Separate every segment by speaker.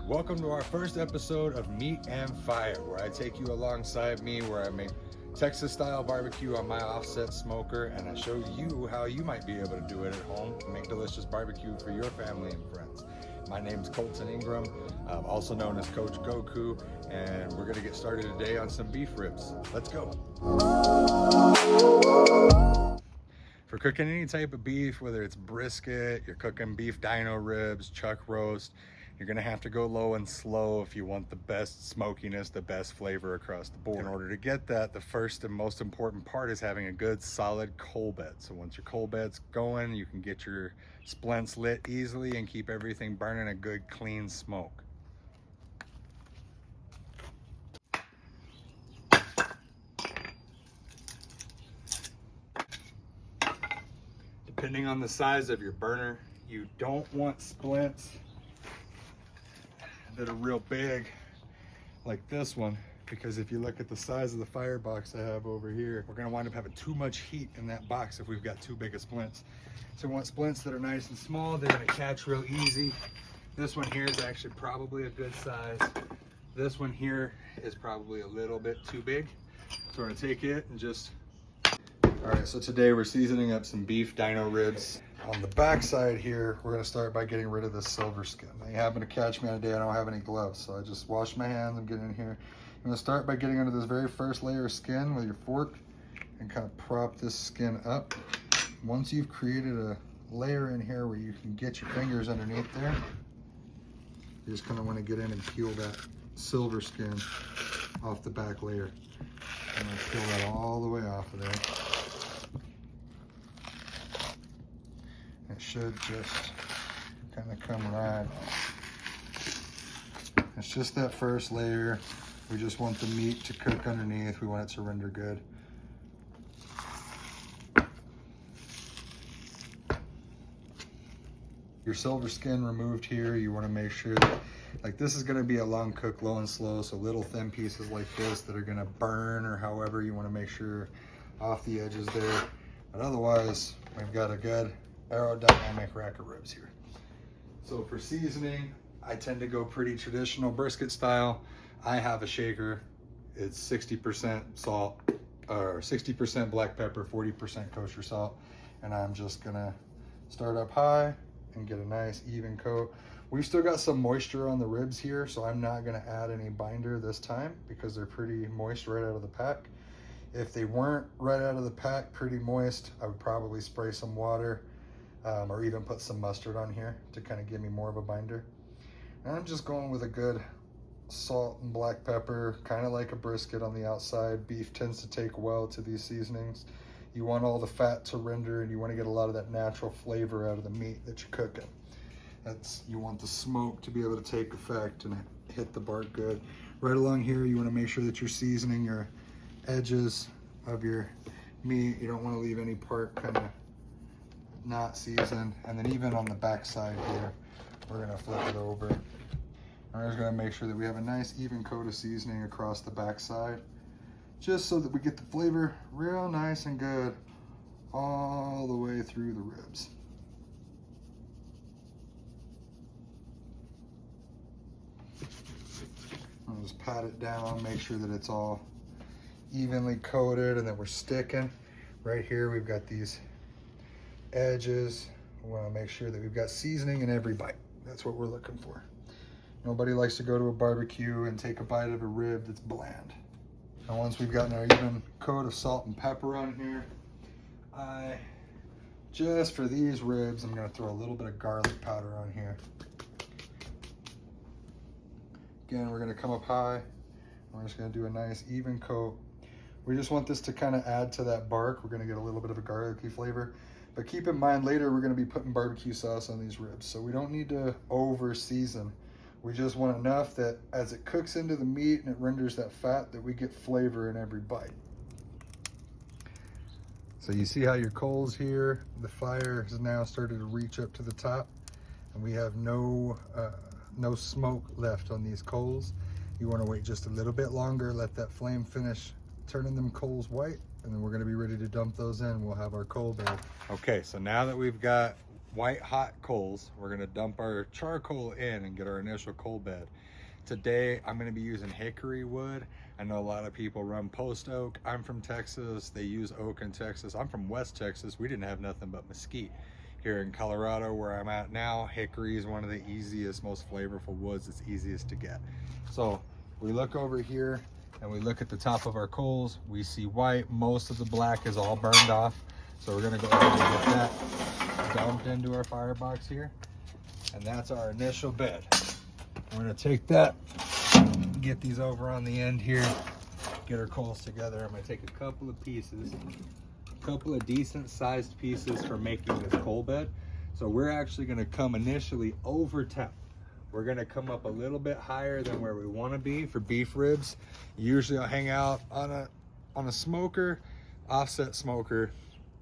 Speaker 1: Welcome to our first episode of Meat and Fire, where I take you alongside me, where I make Texas-style barbecue on my offset smoker, and I show you how you might be able to do it at home to make delicious barbecue for your family and friends. My name's Colton Ingram, also known as Coach Goku, and we're gonna get started today on some beef ribs. Let's go. For cooking any type of beef, whether it's brisket, you're cooking beef DINO ribs, chuck roast, you're gonna have to go low and slow if you want the best smokiness, the best flavor across the board. In order to get that, the first and most important part is having a good solid coal bed. So once your coal bed's going, you can get your splints lit easily and keep everything burning a good clean smoke. Depending on the size of your burner, you don't want splints that are real big like this one, because if you look at the size of the firebox I have over here, we're gonna wind up having too much heat in that box if we've got too big of splints. So we want splints that are nice and small, they're gonna catch real easy. This one here is actually probably a good size. This one here is probably a little bit too big. So we're gonna take it and just... All right, so today we're seasoning up some beef DINO ribs. On the back side here, we're gonna start by getting rid of this silver skin. Now, you happen to catch me on a day I don't have any gloves, so I just washed my hands and get in here. I'm gonna start by getting under this very first layer of skin with your fork and kind of prop this skin up. Once you've created a layer in here where you can get your fingers underneath there, you just kind of want to get in and peel that silver skin off the back layer. I'm gonna peel that all the way off of there. It should just kind of come right off. It's just that first layer. We just want the meat to cook underneath. We want it to render good. Your silver skin removed here, you want to make sure that, like, this is going to be a long cook, low and slow, so little thin pieces like this that are going to burn, or however you want to make sure off the edges there. But otherwise, we've got a good aerodynamic rack of ribs here. So for seasoning, I tend to go pretty traditional brisket style. I have a shaker. It's 60% salt, or 60% black pepper, 40% kosher salt. And I'm just gonna start up high and get a nice even coat. We've still got some moisture on the ribs here, so I'm not gonna add any binder this time because they're pretty moist right out of the pack. If they weren't right out of the pack, pretty moist, I would probably spray some water or even put some mustard on here to kind of give me more of a binder. And I'm just going with a good salt and black pepper, kind of like a brisket on the outside. Beef tends to take well to these seasonings. You want all the fat to render, and you want to get a lot of that natural flavor out of the meat that you're cooking. You want the smoke to be able to take effect and hit the bark good. Right along here, you want to make sure that you're seasoning your edges of your meat. You don't want to leave any part kind of not seasoned. And then even on the back side here, we're gonna flip it over. And we're just gonna make sure that we have a nice even coat of seasoning across the back side, just so that we get the flavor real nice and good all the way through the ribs. I'll just pat it down, make sure that it's all evenly coated and that we're sticking. Right here, we've got these edges. We want to make sure that we've got seasoning in every bite. That's what we're looking for. Nobody likes to go to a barbecue and take a bite of a rib that's bland. And once we've gotten our even coat of salt and pepper on here, just for these ribs, I'm going to throw a little bit of garlic powder on here. Again, we're going to come up high. And we're just going to do a nice even coat. We just want this to kind of add to that bark. We're going to get a little bit of a garlicky flavor. But keep in mind, later we're going to be putting barbecue sauce on these ribs, so we don't need to over season. We just want enough that as it cooks into the meat and it renders that fat, that we get flavor in every bite. So you see how your coals here, the fire has now started to reach up to the top, and we have no smoke left on these coals. You want to wait just a little bit longer, let that flame finish turning them coals white, and then we're going to be ready to dump those in. We'll have our coal bed. Okay, so now that we've got white hot coals. We're gonna dump our charcoal in and get our initial coal bed. Today, I'm gonna be using hickory wood. I know a lot of people run post oak. I'm from Texas, they use oak in Texas. I'm from West Texas, we didn't have nothing but mesquite. Here in Colorado, where I'm at now, hickory is one of the easiest, most flavorful woods. It's easiest to get. So we look over here and we look at the top of our coals. We see white, most of the black is all burned off. So we're gonna go ahead and get that dumped into our firebox here. And that's our initial bed. We're gonna take that, get these over on the end here, get our coals together. I'm gonna take a couple of pieces, a couple of decent sized pieces for making this coal bed. So we're actually gonna come initially over temp. We're gonna come up a little bit higher than where we wanna be for beef ribs. Usually I'll hang out on a smoker, offset smoker.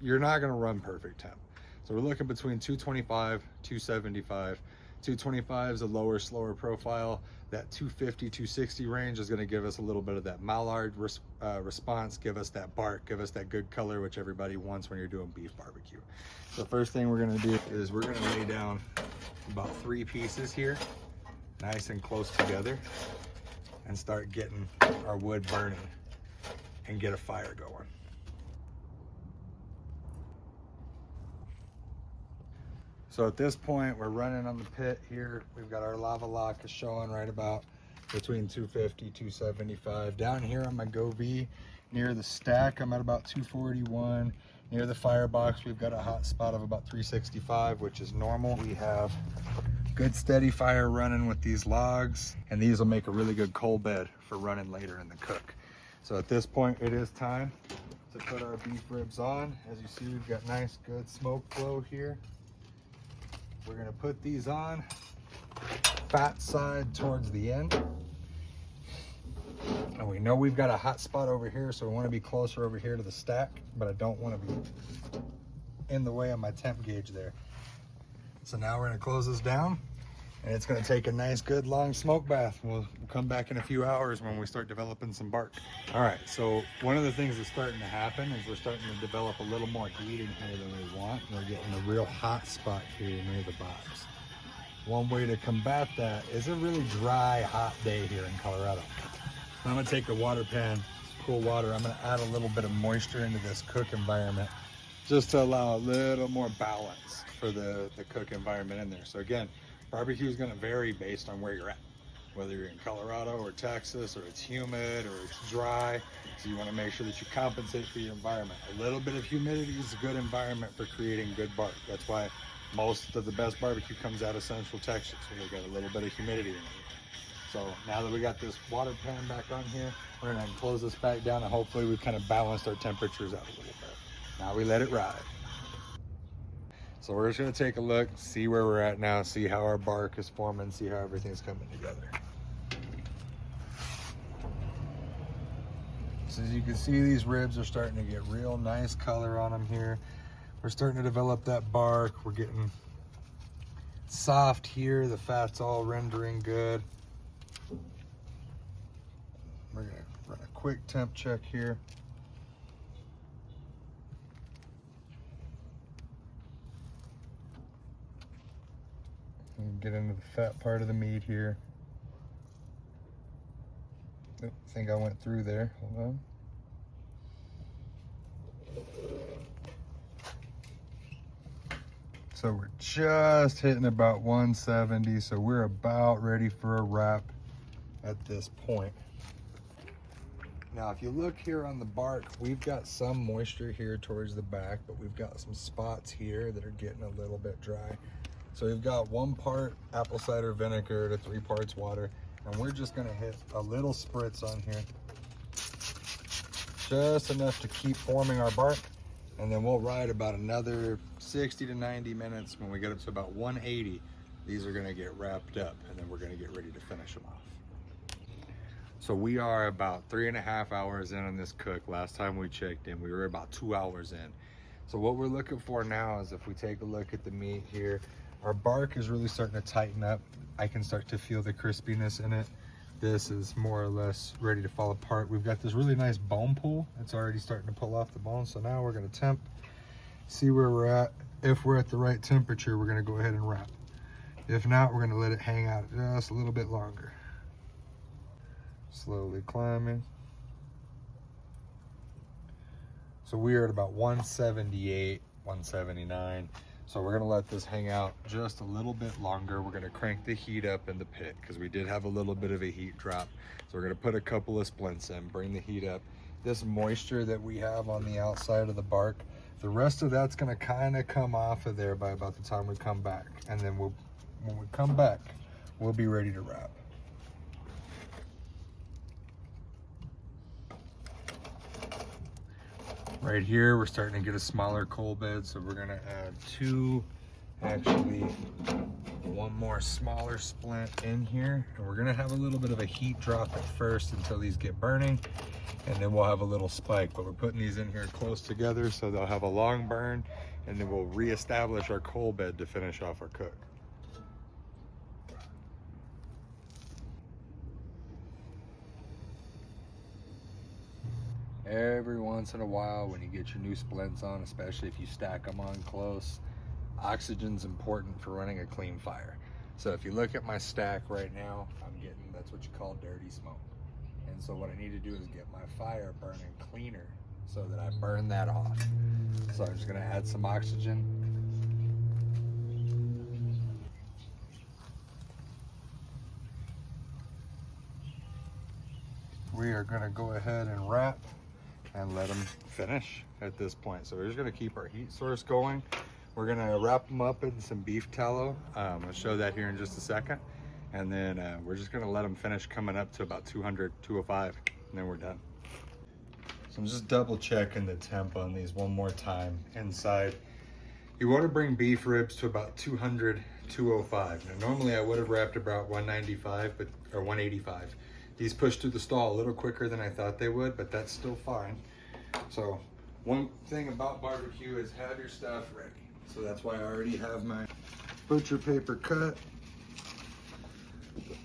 Speaker 1: You're not gonna run perfect temp. So we're looking between 225, 275. 225 is a lower, slower profile. That 250, 260 range is gonna give us a little bit of that mallard response, give us that bark, give us that good color, which everybody wants when you're doing beef barbecue. So first thing we're gonna do is we're gonna lay down about 3 pieces here, nice and close together, and start getting our wood burning and get a fire going. So at this point, we're running on the pit here. We've got our lava lock is showing right about between 250, 275. Down here on my Go-V, near the stack, I'm at about 241. Near the firebox, we've got a hot spot of about 365, which is normal. We have good steady fire running with these logs, and these will make a really good coal bed for running later in the cook. So at this point, it is time to put our beef ribs on. As you see, we've got nice, good smoke flow here. We're gonna put these on, fat side towards the end. And we know we've got a hot spot over here, so we wanna be closer over here to the stack, but I don't wanna be in the way of my temp gauge there. So now we're gonna close this down, and it's gonna take a nice, good, long smoke bath. We'll come back in a few hours when we start developing some bark. All right, so one of the things that's starting to happen is we're starting to develop a little more heat in here than we want. We're getting a real hot spot here near the box. One way to combat that is a really dry, hot day here in Colorado. I'm gonna take the water pan, cool water. I'm gonna add a little bit of moisture into this cook environment just to allow a little more balance for the cook environment in there. So again, barbecue is going to vary based on where you're at, whether you're in Colorado or Texas, or it's humid or it's dry. So you want to make sure that you compensate for your environment. A little bit of humidity is a good environment for creating good bark. That's why most of the best barbecue comes out of Central Texas, where they've got a little bit of humidity in it. So now that we got this water pan back on here, we're going to close this back down, and hopefully we've kind of balanced our temperatures out a little bit. Now we let it ride. So we're just gonna take a look, see where we're at now, see how our bark is forming, see how everything's coming together. So as you can see, these ribs are starting to get real nice color on them here. We're starting to develop that bark. We're getting soft here. The fat's all rendering good. We're gonna run a quick temp check here. And get into the fat part of the meat here. Oh, I think I went through there. Hold on. So we're just hitting about 170, so we're about ready for a wrap at this point. Now, if you look here on the bark, we've got some moisture here towards the back, but we've got some spots here that are getting a little bit dry. So we've got 1 part apple cider vinegar to 3 parts water, and we're just gonna hit a little spritz on here. Just enough to keep forming our bark, and then we'll ride about another 60 to 90 minutes. When we get up to about 180, these are gonna get wrapped up, and then we're gonna get ready to finish them off. So we are about 3.5 hours in on this cook. Last time we checked in, we were about 2 hours in. So what we're looking for now is, if we take a look at the meat here, our bark is really starting to tighten up. I can start to feel the crispiness in it. This is more or less ready to fall apart. We've got this really nice bone pull. It's already starting to pull off the bone. So now we're gonna temp, see where we're at. If we're at the right temperature, we're gonna go ahead and wrap. If not, we're gonna let it hang out just a little bit longer. Slowly climbing. So we are at about 178, 179. So we're gonna let this hang out just a little bit longer. We're gonna crank the heat up in the pit because we did have a little bit of a heat drop. So we're gonna put a couple of splints in, bring the heat up. This moisture that we have on the outside of the bark, the rest of that's gonna kind of come off of there by about the time we come back. And then when we come back, we'll be ready to wrap. Right here, we're starting to get a smaller coal bed, so we're gonna add one more smaller splint in here. And we're gonna have a little bit of a heat drop at first until these get burning, and then we'll have a little spike. But we're putting these in here close together so they'll have a long burn, and then we'll reestablish our coal bed to finish off our cook. Every once in a while, when you get your new splints on, especially if you stack them on close, oxygen's important for running a clean fire. So if you look at my stack right now, I'm getting, that's what you call dirty smoke. And so what I need to do is get my fire burning cleaner so that I burn that off. So I'm just gonna add some oxygen. We are gonna go ahead and wrap and let them finish at this point. So we're just gonna keep our heat source going. We're gonna wrap them up in some beef tallow. I'll show that here in just a second. And then we're just gonna let them finish coming up to about 200, 205, and then we're done. So I'm just double checking the temp on these one more time inside. You wanna bring beef ribs to about 200, 205. Now normally I would have wrapped about 195, or 185. These pushed through the stall a little quicker than I thought they would, but that's still fine. So one thing about barbecue is have your stuff ready. So that's why I already have my butcher paper cut.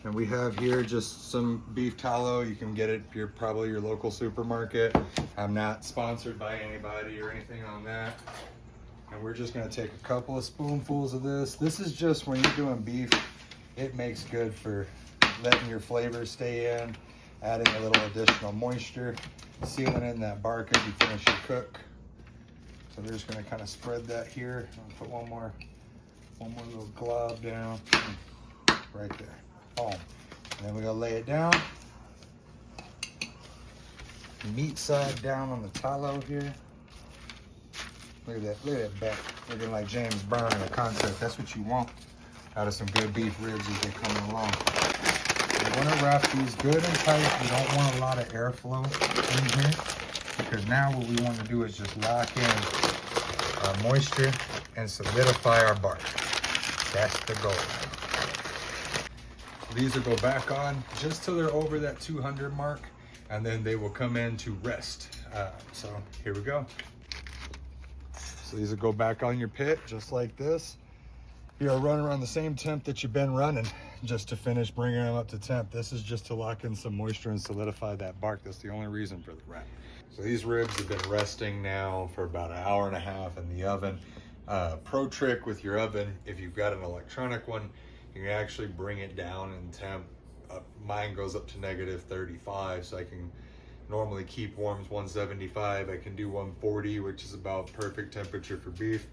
Speaker 1: And we have here just some beef tallow. You can get it at probably your local supermarket. I'm not sponsored by anybody or anything on that. And we're just gonna take a couple of spoonfuls of this. This is just when you're doing beef, it makes good for letting your flavors stay in, adding a little additional moisture, sealing in that bark as you finish your cook. So they're just gonna kind of spread that here. I'll put one more little glob down, right there, boom. And then we're gonna lay it down. Meat side down on the tallow here. Look at that back, looking like James Brown in a concert. That's what you want out of some good beef ribs as they're coming along. You want to wrap these good and tight. You don't want a lot of airflow in here, because now what we want to do is just lock in our moisture and solidify our bark. That's the goal. So these will go back on just till they're over that 200 mark, and then they will come in to rest. So here we go. So these will go back on your pit just like this. You're running around the same temp that you've been running, just to finish bringing them up to temp. This is just to lock in some moisture and solidify that bark. That's the only reason for the wrap. So these ribs have been resting now for about an hour and a half in the oven. Pro trick with your oven, if you've got an electronic one, you can actually bring it down in temp. Mine goes up to -35, so I can normally keep warms 175. I can do 140, which is about perfect temperature for beef.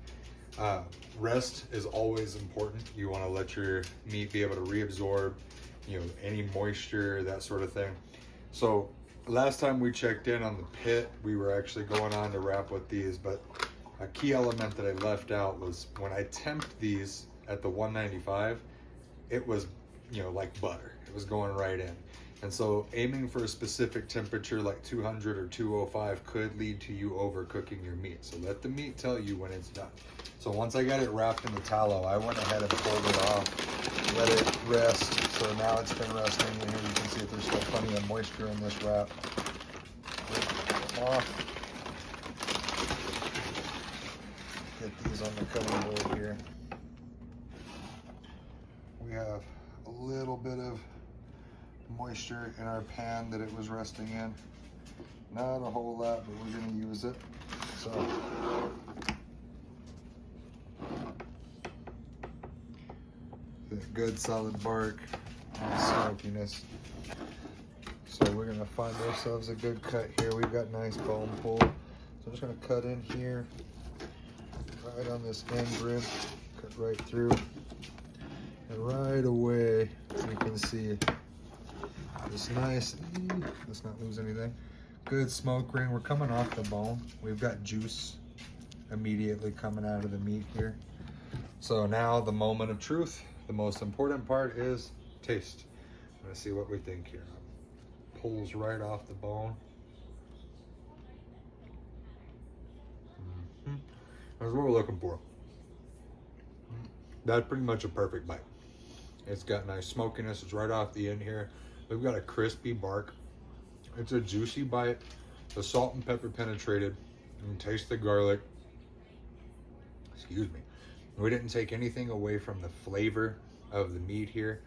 Speaker 1: Rest is always important. You want to let your meat be able to reabsorb, any moisture, that sort of thing. So last time we checked in on the pit, we were actually going on to wrap with these, but a key element that I left out was when I temped these at the 195, it was, like butter. It was going right in. And so aiming for a specific temperature like 200 or 205 could lead to you overcooking your meat. So let the meat tell you when it's done. So once I got it wrapped in the tallow, I went ahead and pulled it off, let it rest. So now it's been resting. And here you can see that there's still plenty of moisture in this wrap. Off. Get these on the cutting board here. We have a little bit of moisture in our pan that it was resting in. Not a whole lot, but we're going to use it. So That good solid bark and smokiness. So we're gonna find ourselves a good cut here. We've got nice bone pull. So I'm just gonna cut in here, right on this end rib, cut right through. And right away, you can see this nice, let's not lose anything. Good smoke ring. We're coming off the bone. We've got juice immediately coming out of the meat here. So now the moment of truth. The most important part is taste. Let's see what we think here. Pulls right off the bone. That's what we're looking for. That's pretty much a perfect bite. It's got nice smokiness. It's right off the end here. We've got a crispy bark. It's a juicy bite. The salt and pepper penetrated. You can taste the garlic. Excuse me. We didn't take anything away from the flavor of the meat here.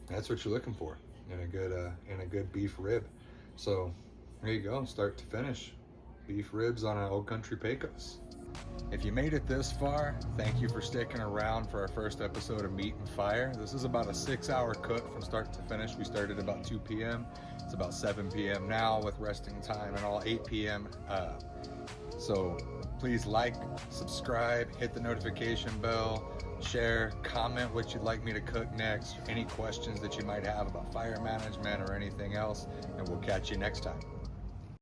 Speaker 1: That's what you're looking for in a good beef rib. So there you go, start to finish. Beef ribs on an Old Country Pecos. If you made it this far, thank you for sticking around for our first episode of Meat and Fire. This is about a 6-hour cook from start to finish. We started about 2 p.m. It's about 7 p.m. now with resting time and all 8 p.m. So please like, subscribe, hit the notification bell, share, comment what you'd like me to cook next, any questions that you might have about fire management or anything else, and we'll catch you next time.